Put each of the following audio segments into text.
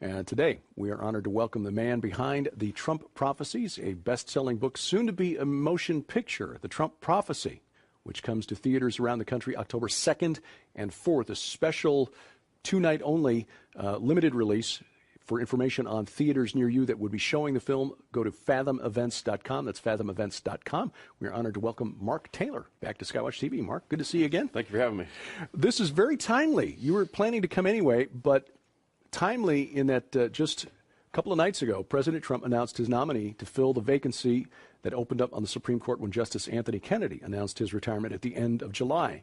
And today, we are honored to welcome the man behind The Trump Prophecies, a best-selling book, soon to be a motion picture, The Trump Prophecy, which comes to theaters around the country October 2nd and 4th, a special two-night-only limited release. For information on theaters near you that would be showing the film, go to fathomevents.com. That's fathomevents.com. We're honored to welcome Mark Taylor back to Skywatch TV. Mark, good to see you again. Thank you for having me. This is very timely. You were planning to come anyway, but timely in that just a couple of nights ago, President Trump announced his nominee to fill the vacancy that opened up on the Supreme Court when Justice Anthony Kennedy announced his retirement at the end of July.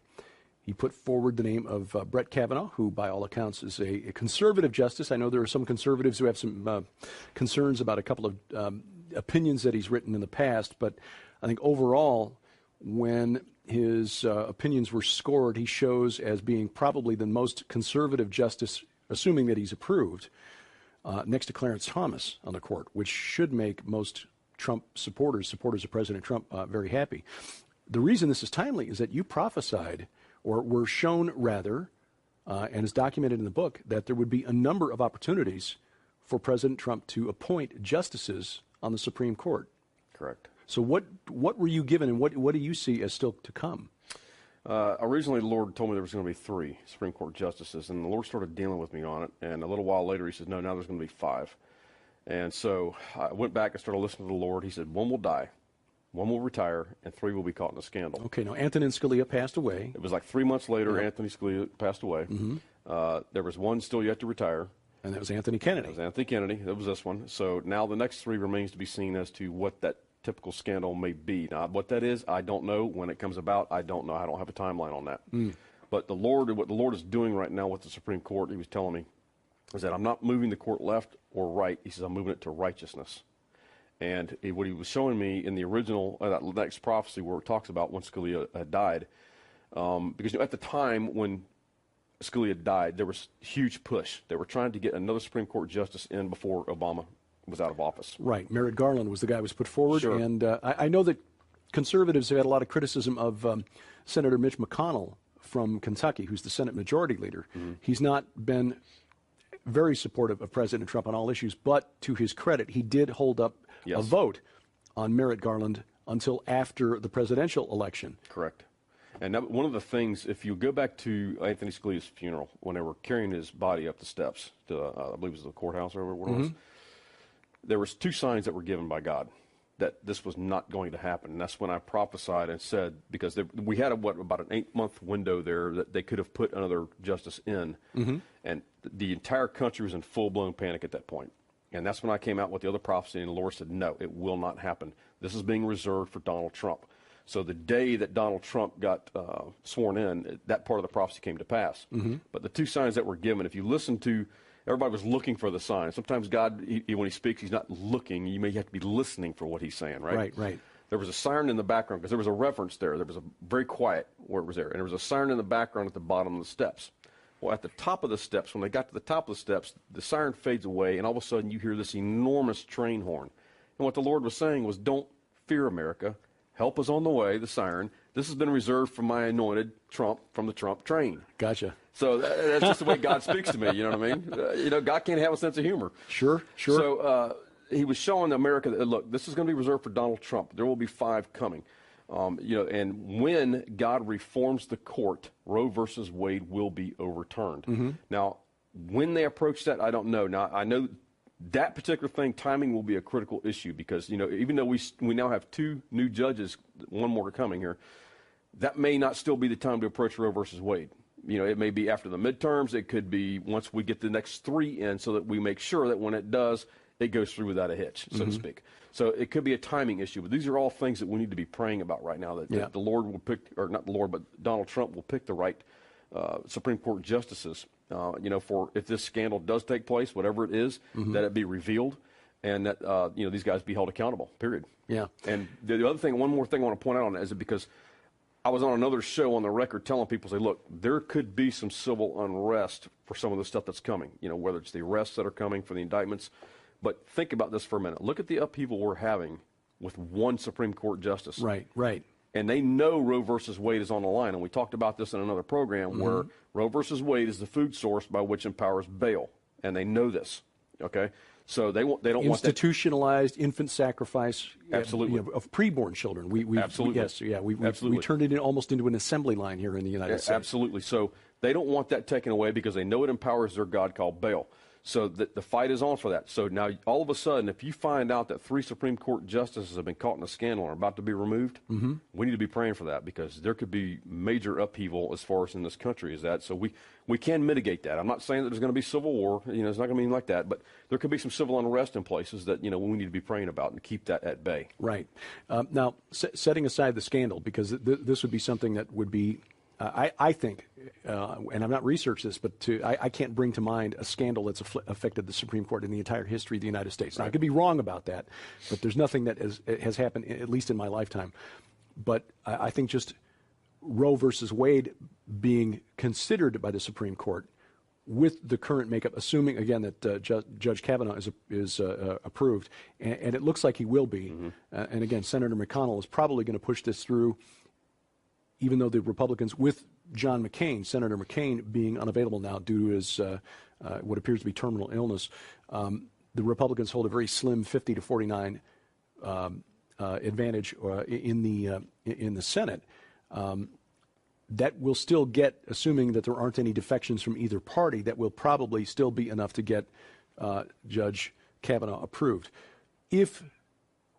He put forward the name of Brett Kavanaugh, who by all accounts is a conservative justice. I know there are some conservatives who have some concerns about a couple of opinions that he's written in the past, but I think overall, when his opinions were scored, he shows as being probably the most conservative justice, assuming that he's approved, next to Clarence Thomas on the court, which should make most Trump supporters of President Trump, very happy. The reason this is timely is that you prophesied, or were shown rather, and is documented in the book, that there would be a number of opportunities for President Trump to appoint justices on the Supreme Court. Correct. So what were you given, and what do you see as still to come? Originally, the Lord told me there was going to be 3 Supreme Court justices, and the Lord started dealing with me on it, and a little while later he said, no, now there's going to be 5. And so I went back and started listening to the Lord. He said, 1 will die, 1 will retire, and 3 will be caught in a scandal. Okay, now Antonin Scalia passed away. It was like 3 months later, Yep. Anthony Scalia passed away. Mm-hmm. There was 1 still yet to retire. And that was Anthony Kennedy. That was Anthony Kennedy. That was this one. So now the next 3 remains to be seen as to what that typical scandal may be. Now, what that is, I don't know. When it comes about, I don't know. I don't have a timeline on that. But the Lord, what the Lord is doing right now with the Supreme Court, he was telling me, is that I'm not moving the court left or right. He says, I'm moving it to righteousness. And what he was showing me in the original, that next prophecy where it talks about when Scalia had died, because at the time when Scalia died, there was huge push. They were trying to get another Supreme Court justice in before Obama was out of office. Right. Merrick Garland was the guy who was put forward. Sure. And I know that conservatives have had a lot of criticism of Senator Mitch McConnell from Kentucky, who's the Senate Majority Leader. Mm-hmm. He's not been very supportive of President Trump on all issues, but to his credit, he did hold up a vote on Merrick Garland until after the presidential election. Correct. And that, one of the things, if you go back to Anthony Scalia's funeral, when they were carrying his body up the steps to, I believe it was the courthouse or whatever it was, there was 2 signs that were given by God that this was not going to happen. And that's when I prophesied and said, because we had about an 8-month window there that they could have put another justice in. And the entire country was in full-blown panic at that point. And that's when I came out with the other prophecy, and the Lord said, no, it will not happen. This is being reserved for Donald Trump. So the day that Donald Trump got sworn in, that part of the prophecy came to pass. But the 2 signs that were given, if you listen to, everybody was looking for the sign. Sometimes God, when he speaks, he's not looking. You may have to be listening for what he's saying, right? Right. There was a siren in the background, because there was a reference there. There was a very quiet where it was there. And there was a siren in the background at the bottom of the steps. Well, at the top of the steps, when they got to the top of the steps, the siren fades away, and all of a sudden you hear this enormous train horn. And what the Lord was saying was, don't fear, America. Help is on the way, the siren. This has been reserved for my anointed Trump from the Trump train. Gotcha. So that's just the way God speaks to me, you know what I mean? God can't have a sense of humor. Sure. So he was showing America that, look, this is going to be reserved for Donald Trump. There will be 5 coming. And when God reforms the court, Roe versus Wade will be overturned. Now, when they approach that, I don't know. Now, I know that particular thing, timing will be a critical issue because, even though we now have 2 new judges, 1 more coming here, that may not still be the time to approach Roe versus Wade. It may be after the midterms. It could be once we get the next 3 in so that we make sure that when it does, it goes through without a hitch, so to speak. So it could be a timing issue, but these are all things that we need to be praying about right now, that the Lord will pick, or not the Lord, but Donald Trump will pick the right Supreme Court justices, for if this scandal does take place, whatever it is, that it be revealed, and that, these guys be held accountable, period. Yeah. And the other thing, one more thing I want to point out on that is because I was on another show on the record telling people, say, look, there could be some civil unrest for some of the stuff that's coming, whether it's the arrests that are coming for the indictments. But think about this for a minute. Look at the upheaval we're having with 1 Supreme Court justice. Right. And they know Roe versus Wade is on the line. And we talked about this in another program where Roe versus Wade is the food source by which empowers bail. And they know this. Okay, so they don't want that. Institutionalized infant sacrifice, Absolutely. of preborn children. Absolutely. Yes, yeah, we Absolutely. turned it almost into an assembly line here in the United States. Absolutely. So they don't want that taken away because they know it empowers their god called Baal. So the fight is on for that. So now, all of a sudden, if you find out that 3 Supreme Court justices have been caught in a scandal and are about to be removed, we need to be praying for that, because there could be major upheaval as far as in this country as that. So we can mitigate that. I'm not saying that there's going to be civil war. It's not going to be like that. But there could be some civil unrest in places that, we need to be praying about and keep that at bay. Right. Now, setting aside the scandal, because this would be something that would be, I think, and I've not researched this, but I can't bring to mind a scandal that's affected the Supreme Court in the entire history of the United States. Now, I could be wrong about that, but there's nothing that has happened, at least in my lifetime. But I think just Roe versus Wade being considered by the Supreme Court with the current makeup, assuming, again, that Judge Kavanaugh is approved, and it looks like he will be. And again, Senator McConnell is probably going to push this through, even though the Republicans, with John McCain, Senator McCain, being unavailable now due to his what appears to be terminal illness, the Republicans hold a very slim 50 to 49 advantage in the Senate. That will still get, assuming that there aren't any defections from either party, that will probably still be enough to get Judge Kavanaugh approved. If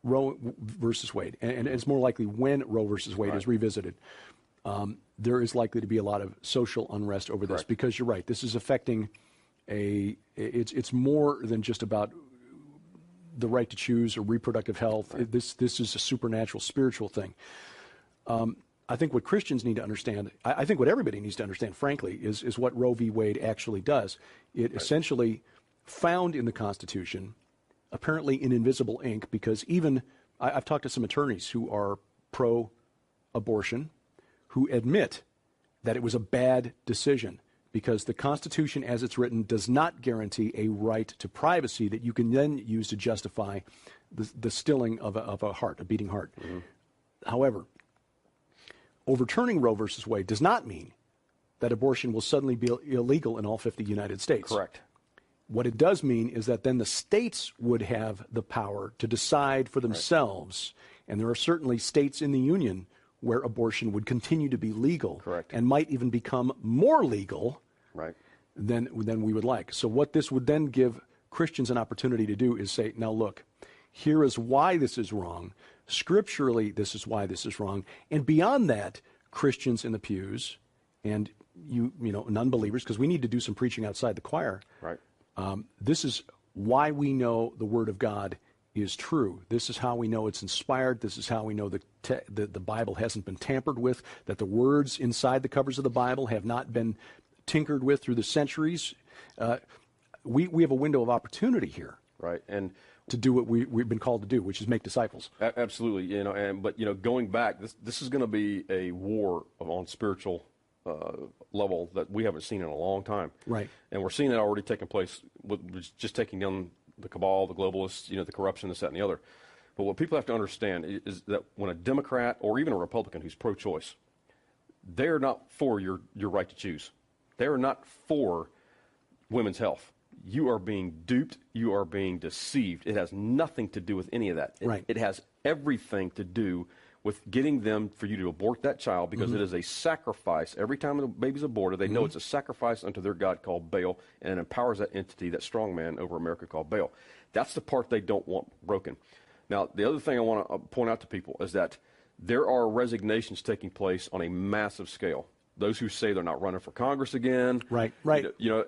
Roe versus Wade, and it's more likely when Roe versus Wade is revisited, there is likely to be a lot of social unrest over this. Correct. Because you're right, this is affecting it's more than just about the right to choose or reproductive health. Right. This is a supernatural, spiritual thing. I think what Christians need to understand, I think what everybody needs to understand, frankly, is what Roe v. Wade actually does. It essentially found in the Constitution, apparently in invisible ink, because even I've talked to some attorneys who are pro-abortion, who admit that it was a bad decision, because the Constitution as it's written does not guarantee a right to privacy that you can then use to justify the stilling of a heart, a beating heart. However, overturning Roe versus Wade does not mean that abortion will suddenly be illegal in all 50 United States. Correct. What it does mean is that then the states would have the power to decide for themselves, and there are certainly states in the Union where abortion would continue to be legal. Correct. And might even become more legal right. than we would like. So what this would then give Christians an opportunity to do is say, now look, here is why this is wrong. Scripturally, this is why this is wrong. And beyond that, Christians in the pews and you know, non-believers, because we need to do some preaching outside the choir. Right. This is why we know the Word of God is true. This is how we know it's inspired. This is how we know the Bible hasn't been tampered with, that the words inside the covers of the Bible have not been tinkered with through the centuries. We have a window of opportunity here. Right. And to do what we've been called to do, which is make disciples. Absolutely. But going back, this is going to be a war on spiritual level that we haven't seen in a long time. Right. And we're seeing it already taking place with just taking down the cabal, the globalists, the corruption, this, that, and the other. But what people have to understand is that when a Democrat or even a Republican who's pro-choice, they're not for your right to choose. They're not for women's health. You are being duped. You are being deceived. It has nothing to do with any of that. Right. It has everything to do with getting them for you to abort that child, because it is a sacrifice. Every time the baby's aborted, they know it's a sacrifice unto their God called Baal, and it empowers that entity, that strong man over America called Baal. That's the part they don't want broken. Now, the other thing I want to point out to people is that there are resignations taking place on a massive scale. Those who say they're not running for Congress again. Right.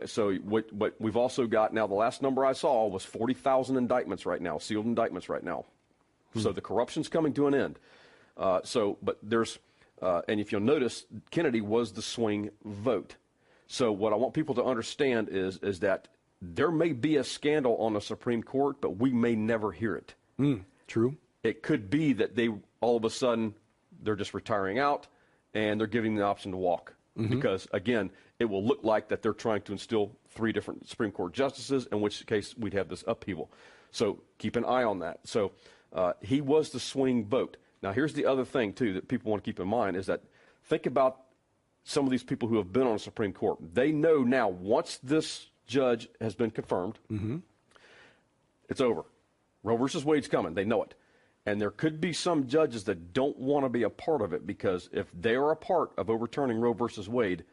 So what we've also got now, the last number I saw was 40,000 indictments right now, sealed indictments right now. So the corruption's coming to an end. But there's, and if you'll notice, Kennedy was the swing vote. So what I want people to understand is that there may be a scandal on the Supreme Court, but we may never hear it. True. It could be that they, all of a sudden, they're just retiring out, and they're giving the option to walk. Because, again, it will look like that they're trying to instill 3 different Supreme Court justices, in which case we'd have this upheaval. So keep an eye on that. So he was the swing vote. Now, here's the other thing, too, that people want to keep in mind is that think about some of these people who have been on the Supreme Court. They know now, once this judge has been confirmed, It's over. Roe versus Wade's coming. They know it. And there could be some judges that don't want to be a part of it, because if they are a part of overturning Roe versus Wade,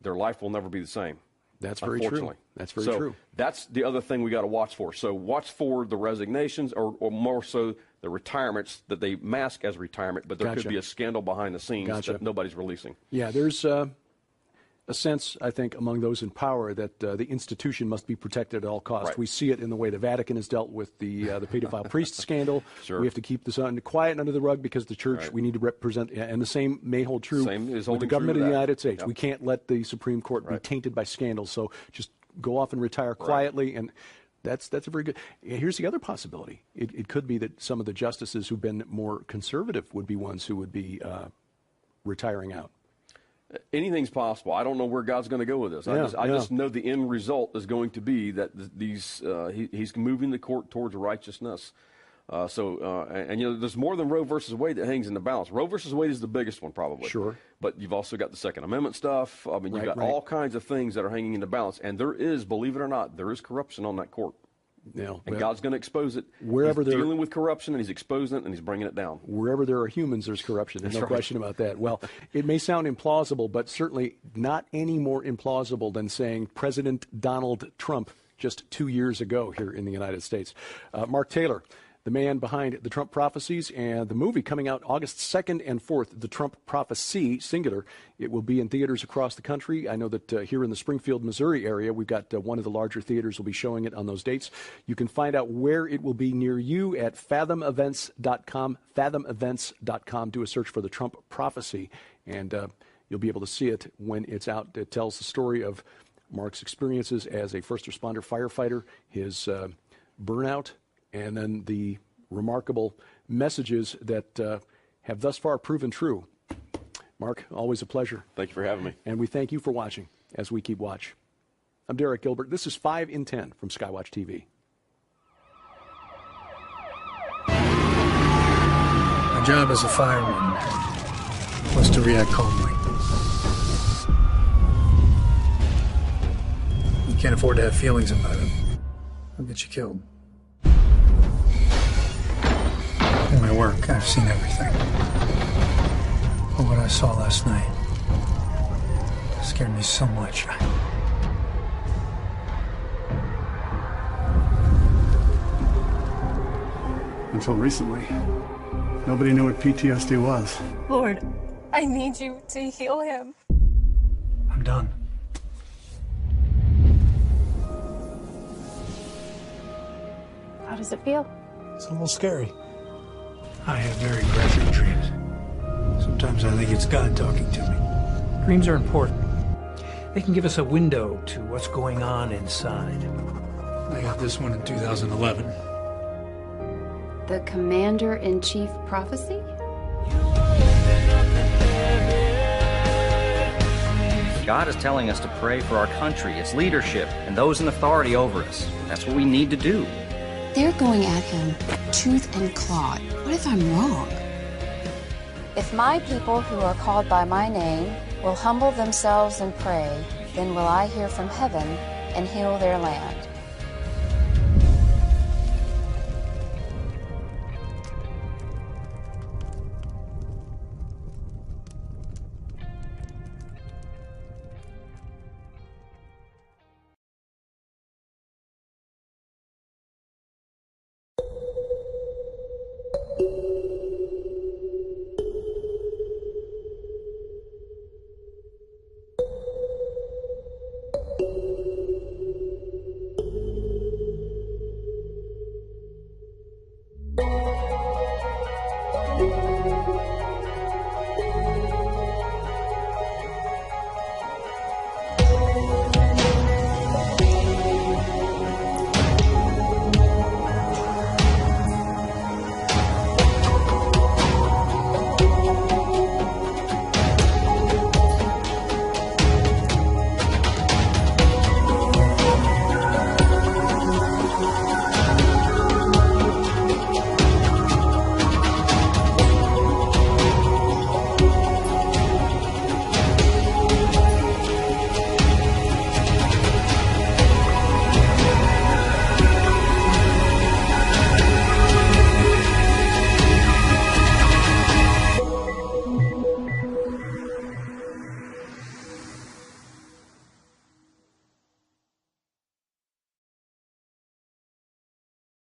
their life will never be the same. That's very true. That's very true. That's the other thing we got to watch for. So watch for the resignations, or more so the retirements that they mask as retirement, but there could be a scandal behind the scenes that nobody's releasing. Yeah, there's a sense, I think, among those in power that the institution must be protected at all costs. Right. We see it in the way the Vatican has dealt with the pedophile priest scandal. Sure. We have to keep this quiet and under the rug because the church, we need to represent, and the same may hold true with the government of the United States. Yep. We can't let the Supreme Court be tainted by scandals. So just go off and retire quietly, and that's a very good. Here's the other possibility. It could be that some of the justices who've been more conservative would be ones who would be retiring out. Anything's possible. I don't know where God's going to go with this. I just know the end result is going to be that he's moving the court towards righteousness. And you know, there's more than Roe versus Wade that hangs in the balance. Roe versus Wade is the biggest one, probably. Sure. But you've also got the Second Amendment stuff. I mean, you've got all kinds of things that are hanging in the balance. And there is, believe it or not, there is corruption on that court. And God's going to expose it. Wherever he's dealing with corruption, and he's exposing it, and he's bringing it down. Wherever there are humans, there's corruption. There's no question about that. Well, it may sound implausible, but certainly not any more implausible than saying President Donald Trump just 2 years ago here in the United States. Mark Taylor, the man behind The Trump Prophecies, and the movie coming out August 2nd and 4th, The Trump Prophecy, singular. It will be in theaters across the country. I know that here in the Springfield, Missouri area, we've got one of the larger theaters will be showing it on those dates. You can find out where it will be near you at fathomevents.com, fathomevents.com. Do a search for The Trump Prophecy, and you'll be able to see it when it's out. It tells the story of Mark's experiences as a first responder firefighter, his burnout, and then the remarkable messages that have thus far proven true. Mark, always a pleasure. Thank you for having me. And we thank you for watching as we keep watch. I'm Derek Gilbert. This is 5 in 10 from Skywatch TV. My job as a fireman was to react calmly. You can't afford to have feelings about it. I'll get you killed. In my work, I've seen everything. But what I saw last night scared me so much. Until recently, nobody knew what PTSD was. Lord, I need you to heal him. I'm done. How does it feel? It's a little scary. I have very graphic dreams. Sometimes I think it's God talking to me. Dreams are important. They can give us a window to what's going on inside. I got this one in 2011. The Commander-in-Chief Prophecy? God is telling us to pray for our country, its leadership, and those in authority over us. That's what we need to do. They're going at him tooth and claw. What if I'm wrong? If my people who are called by my name will humble themselves and pray, then will I hear from heaven and heal their land.